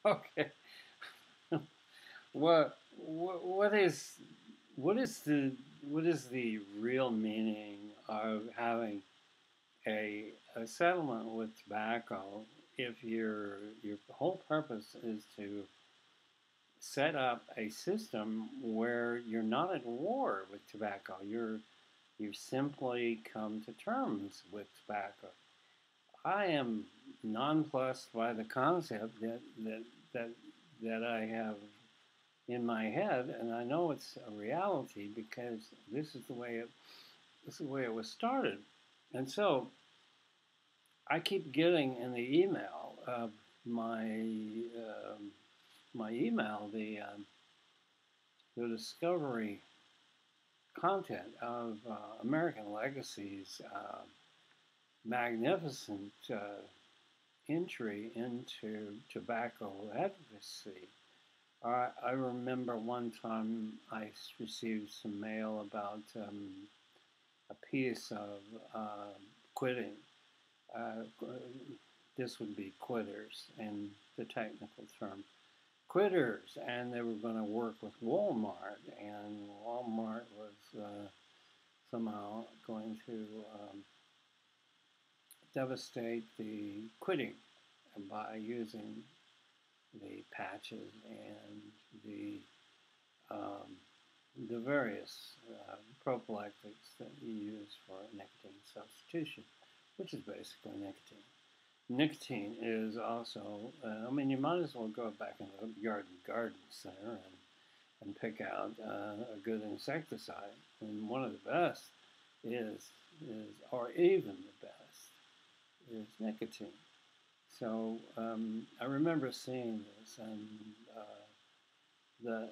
Okay. What is what is the real meaning of having a settlement with tobacco if your whole purpose is to set up a system where you're not at war with tobacco. You simply come to terms with tobacco. I am nonplussed by the concept that that I have in my head, and I know it's a reality because this is the way it was started. And so I keep getting in the email my my email the discovery content of American Legacy's magnificent entry into tobacco advocacy. I remember one time I received some mail about a piece of quitting. Uh, this would be quitters in the technical term. Quitters, and they were going to work with Walmart, and Walmart was somehow going to devastate the quitting by using the patches and um, the various prophylactics that you use for nicotine substitution, which is basically nicotine. Nicotine is also, I mean, you might as well go back in the garden center and pick out a good insecticide. And one of the best or even the best, is nicotine. So I remember seeing this, and the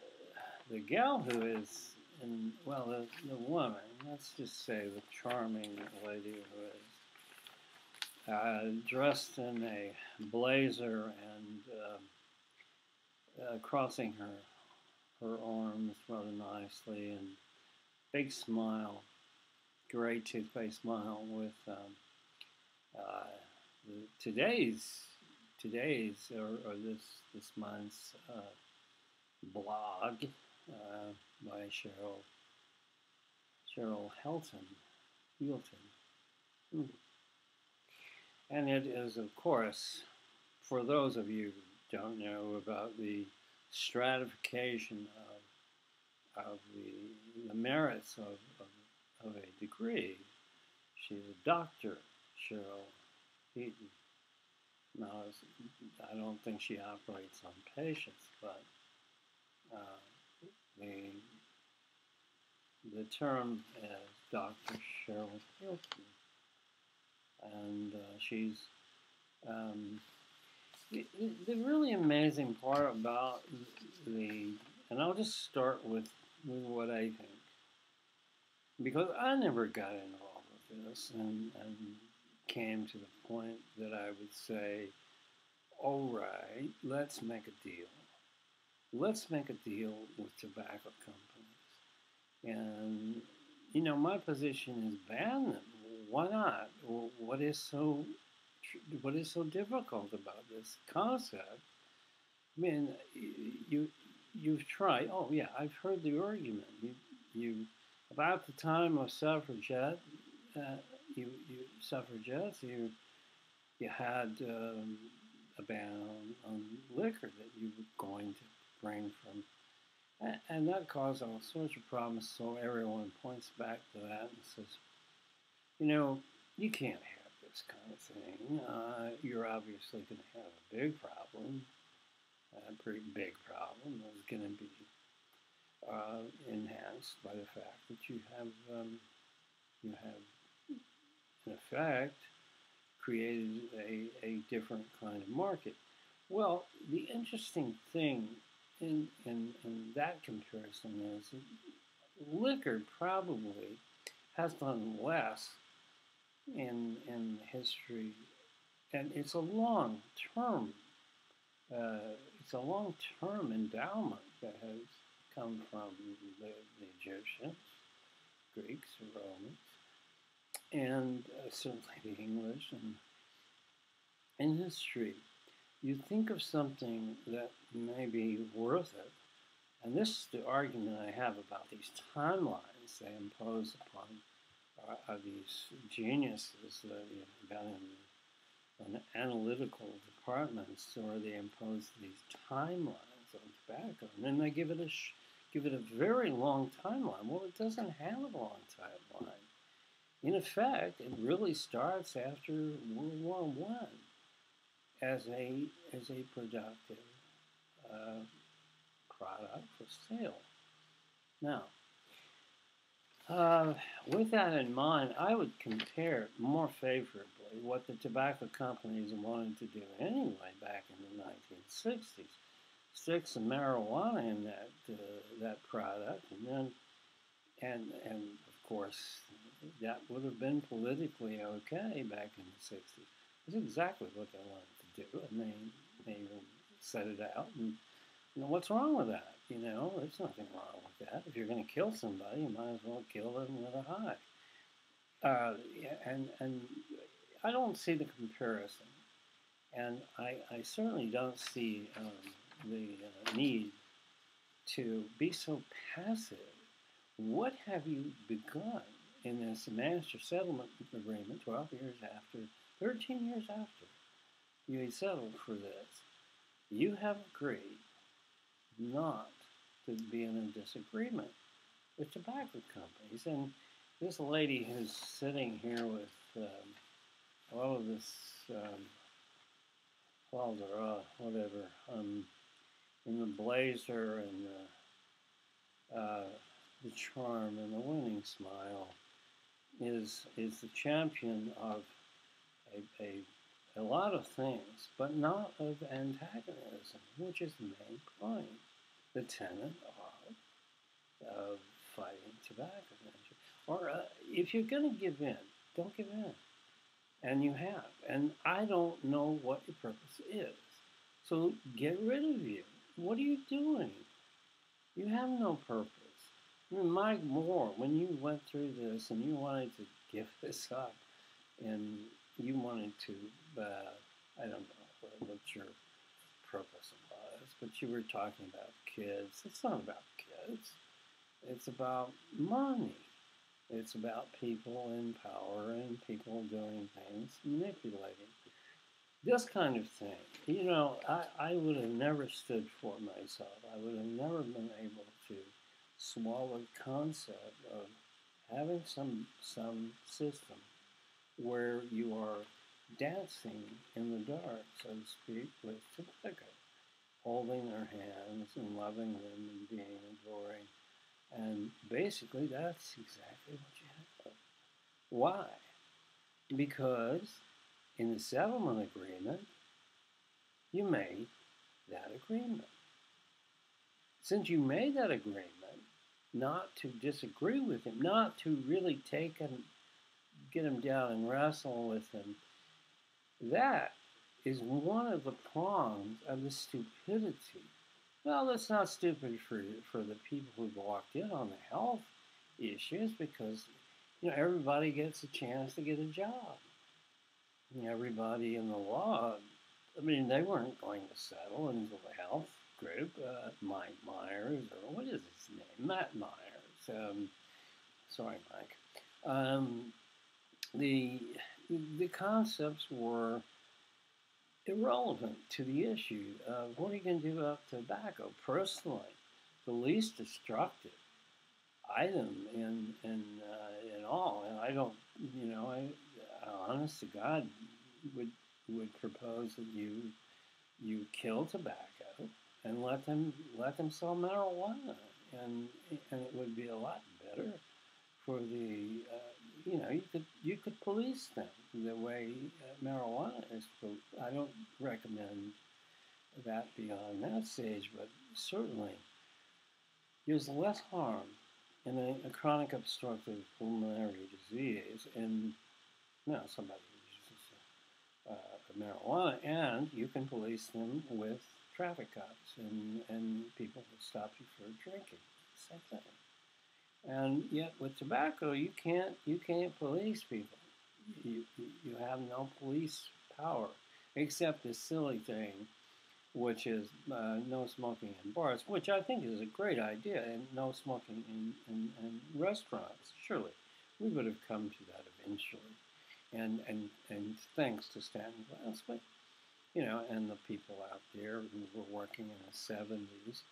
the gal who is in, well, the woman, let's just say the charming lady who is dressed in a blazer and crossing her arms rather nicely, and big smile, great toothpaste smile with uh, today's or this month's blog by Cheryl Hilton. Mm. And it is, of course, for those of you who don't know about the stratification of the merits of a degree, she's a doctor, Cheryl Heaton. Now, I don't think she operates on patients, but the term is Dr. Cheryl Hilton, and she's the really amazing part about and I'll just start with what I think, because I never got involved with this and came to the point that I would say, all right, let's make a deal. Let's make a deal with tobacco companies. And, my position is ban them. Why not? What is so difficult about this concept? I mean, you've tried. Oh yeah, I've heard the argument. You about the time of suffragettes, you had a ban on liquor that you were going to bring from, and that caused all sorts of problems. So everyone points back to that and says, you can't have this kind of thing. You're obviously going to have a big problem, a pretty big problem. That's going to be enhanced by the fact that you have in effect created a different kind of market. Well, the interesting thing in that comparison is liquor probably has done less in history, and it's a long-term endowment that has come from the Egyptians, Greeks, Romans, and certainly the English, and in history. you think of something that may be worth it. And this is the argument I have about these timelines they impose upon these geniuses that got in analytical departments, or they impose these timelines on tobacco, and then they give it a very long timeline. Well, it doesn't have a long timeline. In effect, it really starts after World War One as a productive product for sale. Now, with that in mind, I would compare more favorably what the tobacco companies wanted to do anyway back in the 1960s. Stick some marijuana in that product, and then and of course that would have been politically okay back in the 60s. It's exactly what they wanted to do, and they even set it out. And what's wrong with that? There's nothing wrong with that. If you're going to kill somebody, you might as well kill them with a high. And I don't see the comparison, and I certainly don't see the need to be so passive. What have you begun in this master settlement agreement 12 years after, 13 years after you had settled for this? You have agreed not to be in a disagreement with tobacco companies. And this lady who's sitting here with all of this, whatever, in the blazer and the charm and the winning smile, is the champion of a lot of things, but not of antagonism, which is the main point, the tenet of fighting tobacco industry. Or if you're going to give in, don't give in. And you have. And I don't know what your purpose is. So get rid of you. What are you doing? You have no purpose. I mean, Mike Moore, when you went through this and you wanted to give this up, and you wanted to, I don't know what your purpose was, but you were talking about kids. It's not about kids. It's about money. It's about people in power and people doing things, manipulating. This kind of thing. I would have never stood for myself. I would have never been able to swallow the concept of having some system where you are dancing in the dark, so to speak, with tobacco, holding their hands and loving them and being adoring. And basically, that's exactly what you have. Why? Because in the settlement agreement, you made that agreement. Since you made that agreement, not to disagree with him, not to really take him, get him down and wrestle with him, that is one of the prongs of the stupidity. Well, that's not stupid for the people who've walked in on the health issues, because everybody gets a chance to get a job. Everybody in the law, they weren't going to settle into the health group. Mike Myers, or what is his name? Matt Myers. Sorry, Mike. The concepts were irrelevant to the issue of what are you going to do about tobacco. Personally, the least destructive item in all, and I don't, I honest to God would propose that you kill tobacco and let them sell marijuana, and it would be a lot better for the you could police them the way marijuana is. I don't recommend that beyond that stage, but certainly there's less harm in a chronic obstructive pulmonary disease in somebody who uses marijuana, and you can police them with traffic cops and people who stop you for drinking. Same thing. And yet with tobacco, you can't police people. You have no police power. except this silly thing, which is no smoking in bars, which I think is a great idea, and no smoking in restaurants. Surely, we would have come to that eventually, and thanks to Stanton Glassman, and the people out there who were working in the 70s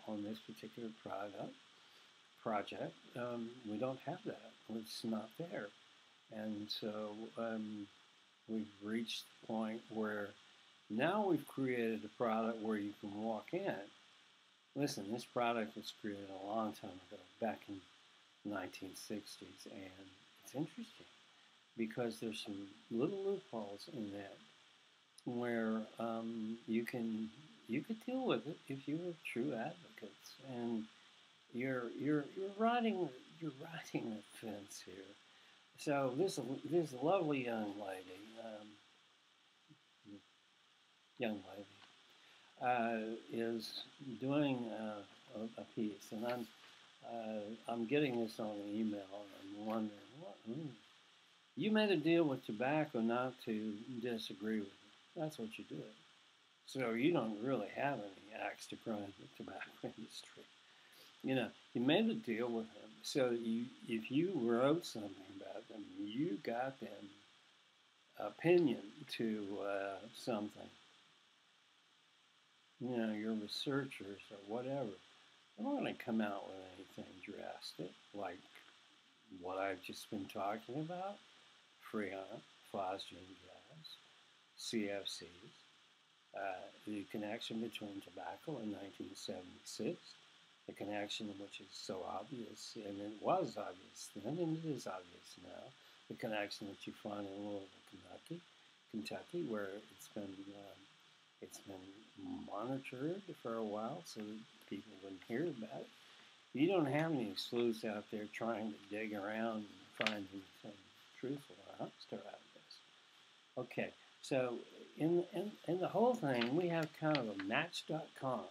on this particular project, we don't have that. It's not there. And so we've reached the point where now we've created a product where you can walk in. Listen, this product was created a long time ago, back in the 1960s, and it's interesting because there's some little loopholes in that where you could deal with it if you were true advocates, and you're riding the fence here. So this lovely young lady, is doing a piece, and I'm getting this on an email, and I'm wondering what. You made a deal with tobacco not to disagree with it. That's what you did. So you don't really have any axe to grind with the tobacco industry. You made a deal with them. So if you wrote something about them, you got them opinion to something. Your researchers or whatever. They're not going to come out with anything drastic like what I've just been talking about. Freon, phosgene gas, CFCs, the connection between tobacco in 1976, the connection which is so obvious, and it was obvious then, and it is obvious now, the connection that you find in Louisville, Kentucky, where it's been monitored for a while so that people wouldn't hear about it. You don't have any sleuths out there trying to dig around and find anything truthful or honest about this. Okay, so in the whole thing, we have kind of a Match.com.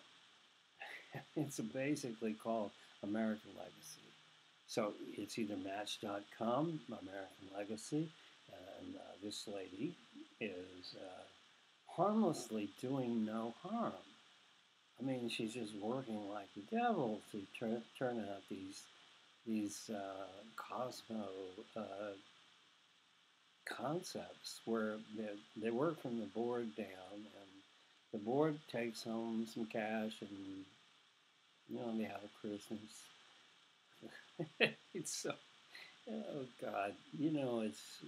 It's basically called American Legacy. So it's either Match.com, American Legacy, and this lady is harmlessly doing no harm. I mean, she's just working like the devil to turn out these Cosmo concepts where they work from the board down, and the board takes home some cash, and they have a Christmas. It's so, oh God, it's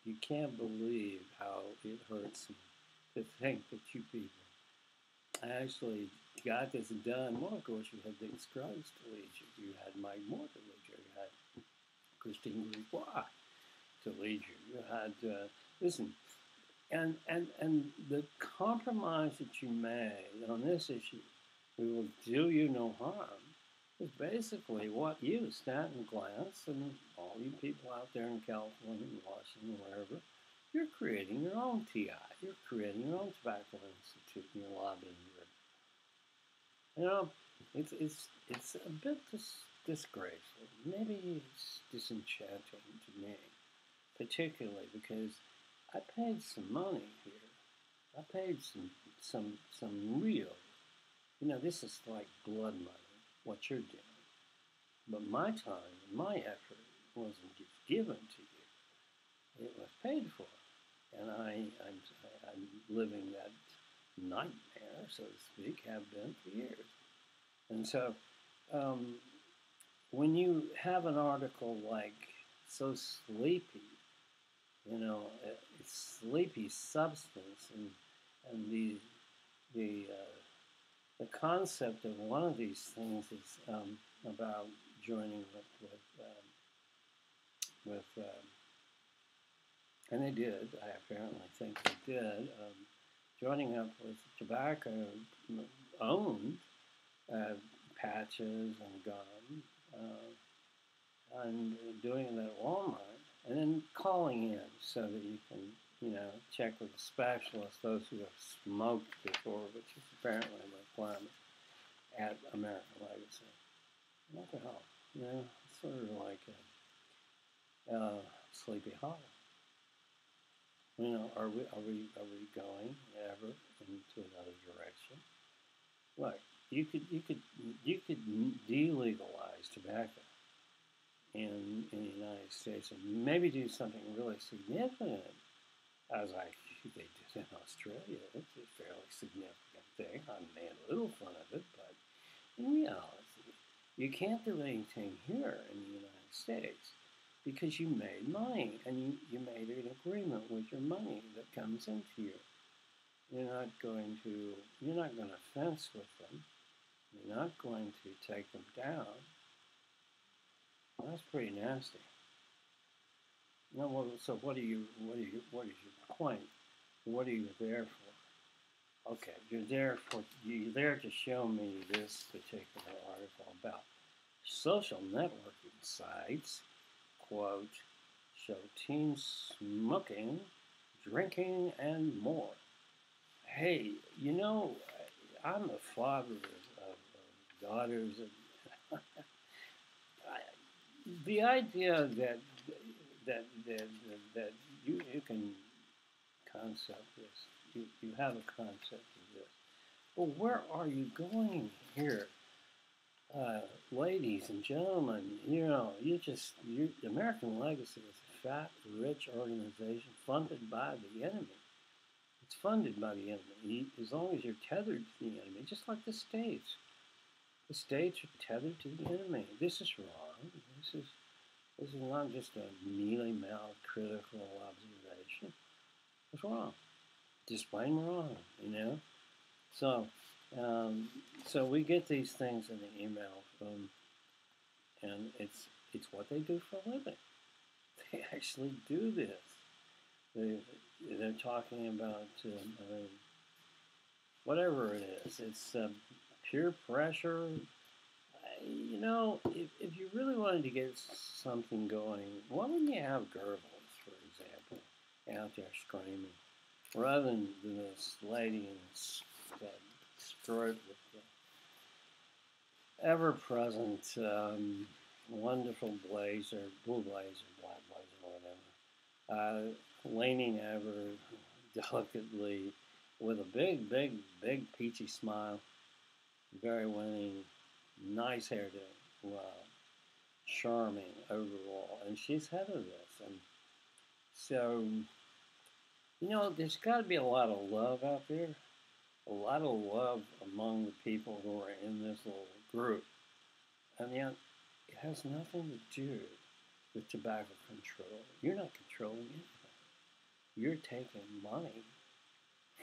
you can't believe how it hurts me to think that you people actually got this done. Well, of course, you had Dick Scruggs to lead you. You had Mike Moore to lead you. You had Christine Grégoire to lead you. You had, listen, and the compromise that you made on this issue, we will do you no harm, is basically what you, Stanton Glass, and all you people out there in California and Washington, wherever, you're creating your own TI. You're creating your own tobacco institute, and you're lobbying your. It's a bit disgraceful. Maybe it's disenchanting to me, particularly because I paid some money here. I paid some real. This is like blood money, what you're doing. But my time, my effort wasn't just given to you. It was paid for. And I'm living that nightmare, so to speak, have been for years. And so when you have an article like so sleepy, it's sleepy substance, and the concept of one of these things is about joining with and they did. I apparently think they did. Joining up with tobacco-owned patches and gum, and doing it at Walmart, and then calling in so that you can, check with a specialist, those who have smoked before, which is apparently a requirement at American Legacy. What the hell? It's sort of like a Sleepy Hollow. Are we going ever into another direction? Look, you could delegalize tobacco in the United States and maybe do something really significant, as they did in Australia. It's a fairly significant thing. I made a little fun of it, but in reality, you can't do anything here in the United States because you made money and you made an agreement with your money that comes into you. You're not going to fence with them. You're not going to take them down. Well, that's pretty nasty. No, well, so what is your point? What are you there for? Okay, you're there to show me this particular article about social networking sites, quote, show teens smoking, drinking, and more. Hey, I'm a father of daughters. The idea that you can concept this, you have a concept of this. Well, where are you going here? Ladies and gentlemen, American Legacy is a fat, rich organization funded by the enemy. It's funded by the enemy. As long as you're tethered to the enemy, just like the states. The states are tethered to the enemy. This is wrong. This is not just a mealy-mouthed critical observation. It's wrong. Just plain wrong, So we get these things in the email and it's what they do for a living. They actually do this. They're talking about whatever it is. It's peer pressure. If you really wanted to get something going, why wouldn't you have Goebbels, for example, out there screaming, rather than this lady in that skirt with the ever-present wonderful blazer, blue blazer, black blazer, whatever, leaning ever delicately with a big, big, big peachy smile, very winning, nice hairdo, charming overall, and she's head of this. And so, there's got to be a lot of love out there, a lot of love among the people who are in this little group. And yet, it has nothing to do with tobacco control. You're not controlling anything. You're taking money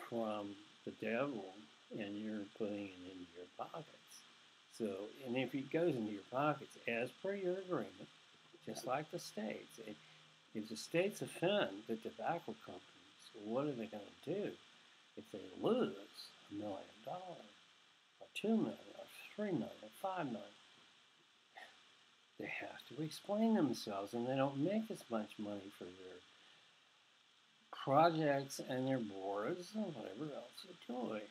from the devil and you're putting it into your pockets. So, and if it goes into your pockets, as per your agreement, just like the states, if the states offend the tobacco companies, what are they going to do? If they lose $1 million, or $2 million, or $3 million, or $5 million, they have to explain themselves, and they don't make as much money for their projects and their boards and whatever else they're doing.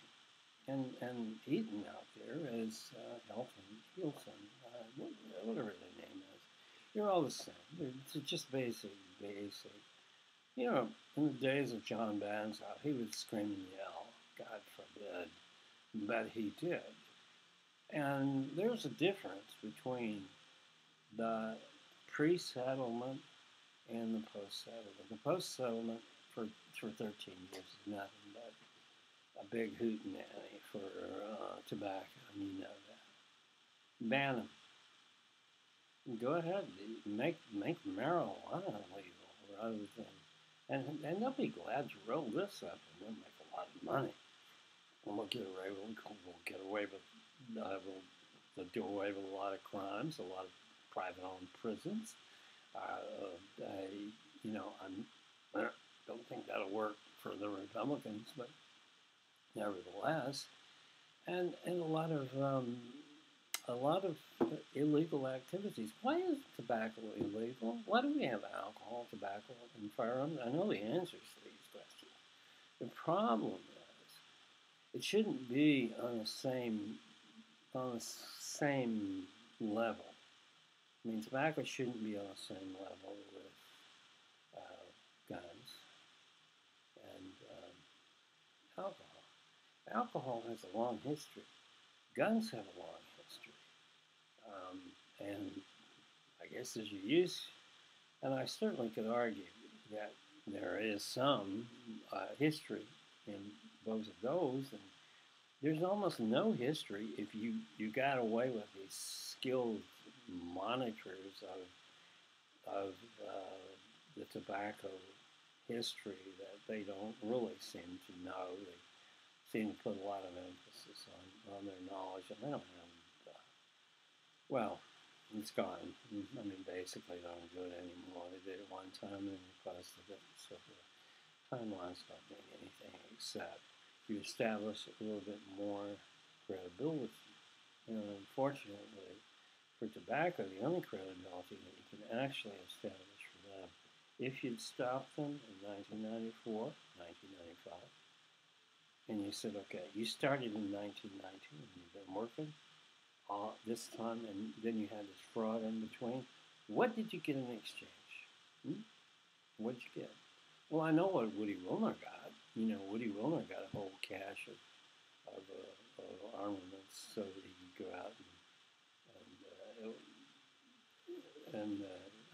And Eaton out there is Hilton, whatever their name is. They're all the same. They're just basic. In the days of John Banzhaf, he would scream and yell, God forbid, but he did. And there's a difference between the pre-settlement and the post-settlement. The post-settlement for 13 years is nothing but a big hootenanny for tobacco, and you know that. Ban them. Go ahead, make marijuana legal rather than, and they'll be glad to roll this up, and they'll make a lot of money. And we'll get away they'll do away with a lot of crimes, a lot of private-owned prisons. I don't think that'll work for the Republicans, but nevertheless, and a lot of illegal activities. Why is tobacco illegal? Why do we have alcohol, tobacco, and firearms? I know the answers to these questions. The problem is it shouldn't be on the same level. I mean, tobacco shouldn't be on the same level with guns. alcohol. Alcohol has a long history. Guns have a long history. And I guess as you use, and I certainly could argue that there is some history in both of those, and there's almost no history if you got away with these skilled monitors of the tobacco history that they don't really seem to know. They seem to put a lot of emphasis on their knowledge, and they don't have, well, it's gone. I mean, basically, they don't do it anymore. They did it one time and requested it, so the timelines don't mean anything except you establish a little bit more credibility. And unfortunately, for tobacco, the only credibility that you can actually establish for them, if you'd stopped them in 1994, 1995, and you said, okay, you started in 1990 and you've been working this time, and then you had this fraud in between, what did you get in exchange? What did you get? Well, I know what Woody Wilner got. You know, Woody Wilner got a whole cache of armaments so that he could go out and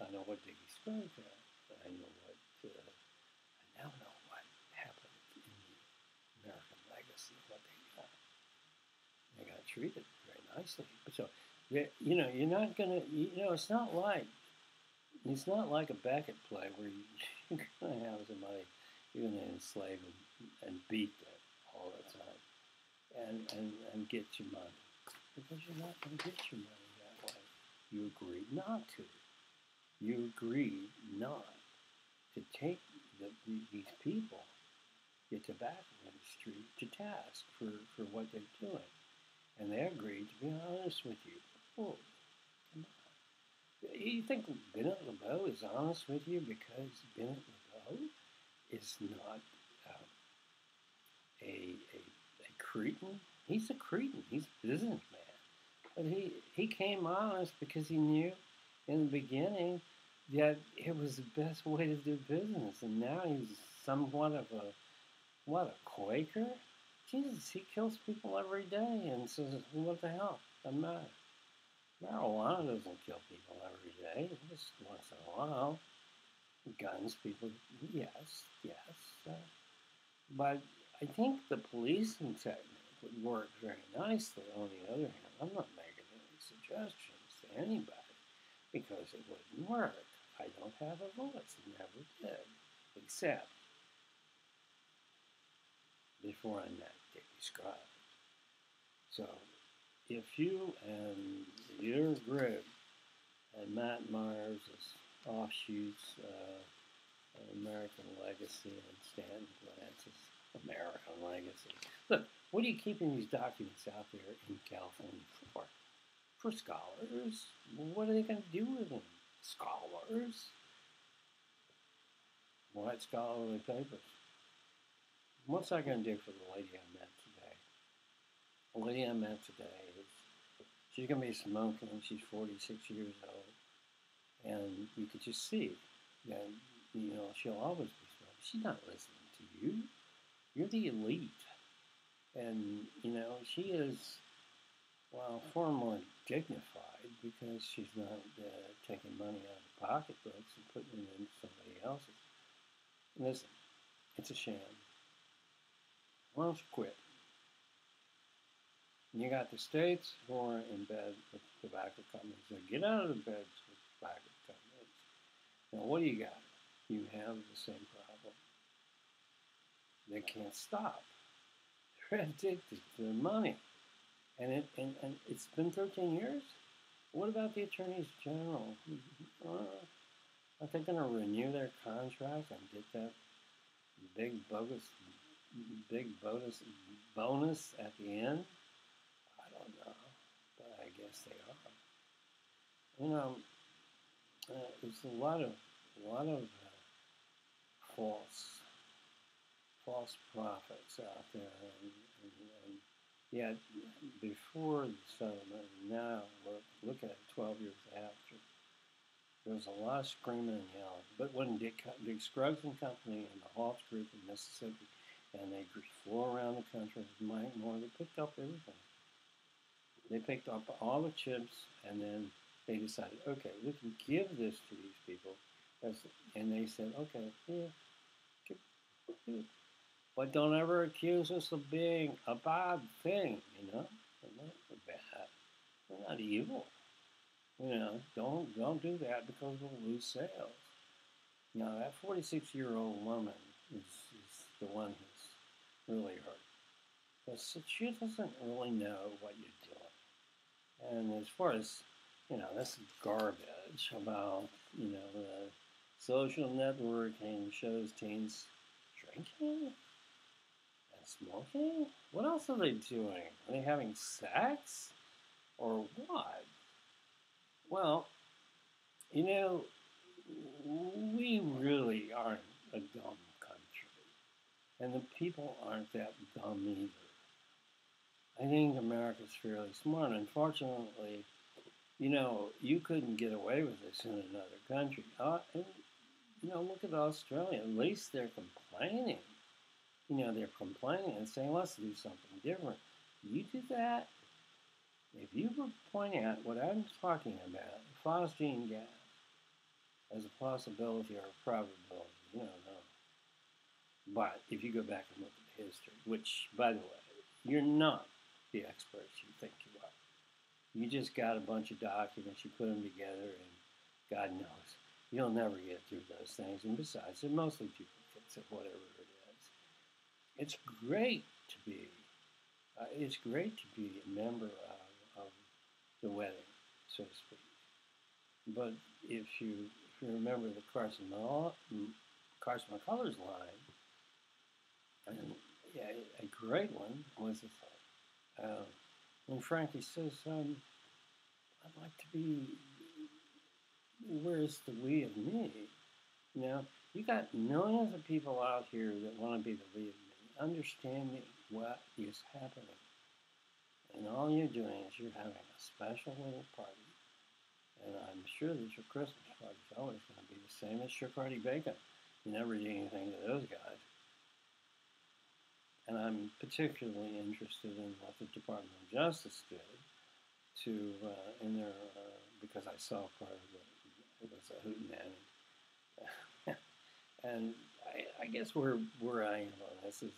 I know what Diggy Scruggs got. I know what I now know what happened in the American legacy, what they got. They got treated very nicely. So, you know, you're not gonna. You know, it's not like a Beckett play where you're gonna have somebody you're gonna enslave and beat them all the time, and get your money, because you're not gonna get your money that way. You agreed not to. You agreed not to take these people, the tobacco industry, to task for what they're doing. And they agreed to be honest with you. Oh, come on. You think Bennett LeBeau is honest with you because Bennett LeBeau is not a cretin? He's a cretin. He's a businessman. But he came honest because he knew in the beginning that it was the best way to do business. And now he's somewhat of a Quaker? Jesus, he kills people every day and says, what the hell? Doesn't matter. Marijuana doesn't kill people every day, just once in a while. Guns, people, yes. But I think the policing technique would work very nicely. On the other hand, I'm not making any suggestions to anybody because it wouldn't work. I don't have a voice, never did, except before I met Dickie Scruggs. So, if you and your group and Matt Myers' offshoots, American Legacy, and Stan Glance's American Legacy. Look, what are you keeping these documents out there in California for? For scholars? What are they going to do with them? Scholars? Write scholarly papers. What's that going to do for the lady I met today? The lady I met today, she's going to be smoking. She's 46 years old. And you could just see that, you know, she'll always be smoking. She's not listening to you. You're the elite. And, you know, she is, well, far more dignified because she's not taking money out of pocketbooks and putting it in somebody else's. Listen, it's a sham. Why don't you quit? You got the states who are in bed with tobacco companies. So get out of the beds with tobacco companies. Now, what do you got? You have the same problem. They can't stop. They're addicted to their money. And it's been 13 years? What about the attorneys general? Are they going to renew their contract and get that big bonus at the end? I don't know, but I guess they are. You know, there's a lot of false prophets out there, and yet before the settlement, now look at it 12 years after. There was a lot of screaming and yelling. But when Dick Scruggs and Company and the Hawks Group in Mississippi and they flew around the country with Mike Moore. They picked up everything. They picked up all the chips, and then they decided, okay, we can give this to these people. And they said, okay, yeah, give it. But don't ever accuse us of being a bad thing, you know? We're not bad. We're not evil. You know, don't do that because we'll lose sales. Now, that 46-year-old woman is the one who's really hurt. Because she doesn't really know what you're doing. And as far as, you know, this garbage about, you know, the social networking shows teens drinking and smoking. What else are they doing? Are they having sex? Or what? Well, you know, we really aren't a dumb country. And the people aren't that dumb either. I think America's fairly smart. Unfortunately, you know, you couldn't get away with this in another country. And, you know, look at Australia. At least they're complaining. You know, they're complaining and saying, let's do something different. You do that, if you were pointing out what I'm talking about, phosgene gas, as a possibility or a probability, you don't know. But if you go back and look at the history, which, by the way, you're not the experts you think you are. You just got a bunch of documents, you put them together, and God knows, you'll never get through those things. And besides, they're mostly duplicates of whatever it is. It's great to be a member of the wedding, so to speak. But if you remember the Carson McCullers line, and yeah, a great one was when Frankie says, "I'd like to be. Where's the we of me?" You know, you got millions of people out here that want to be the we of me, understanding what is happening. And all you're doing is you're having a special little party. And I'm sure that your Christmas party is always going to be the same as Shirkardi Bacon. You never do anything to those guys. And I'm particularly interested in what the Department of Justice did because I saw part of it was a hootenanny. And I guess where I am on this is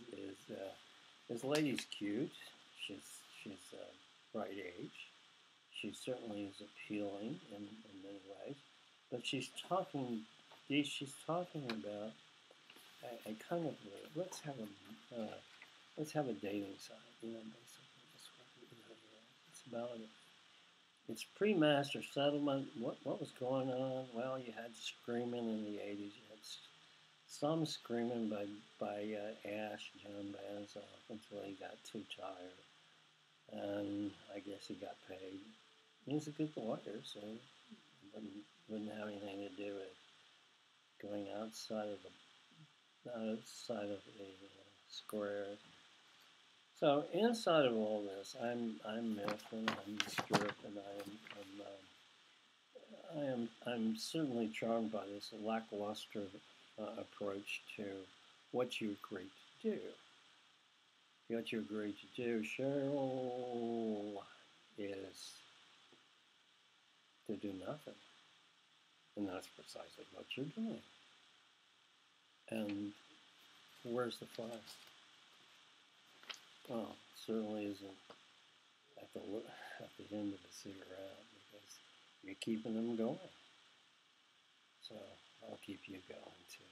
this lady's cute. She's right age. She certainly is appealing in many ways, but she's talking about a kind of let's have a dating site. You know, basically that's what it's about. It's pre-master settlement. What was going on? Well, you had screaming in the '80s. You had some screaming by Ash John Banzoff until he got too tired. And I guess he got paid. He's a good lawyer, so it wouldn't have anything to do with going outside of the square. So inside of all this, I'm Mifflin, I'm Stewart, and I'm certainly charmed by this lackluster approach to what you agreed to do. What you agreed to do, Cheryl, is to do nothing. And that's precisely what you're doing. And where's the fun? Well, it certainly isn't at the end of the cigarette because you're keeping them going. So I'll keep you going too.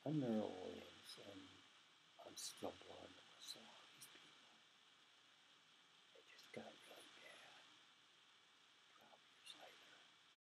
I'm Merrill Williams, and I'm still blonde.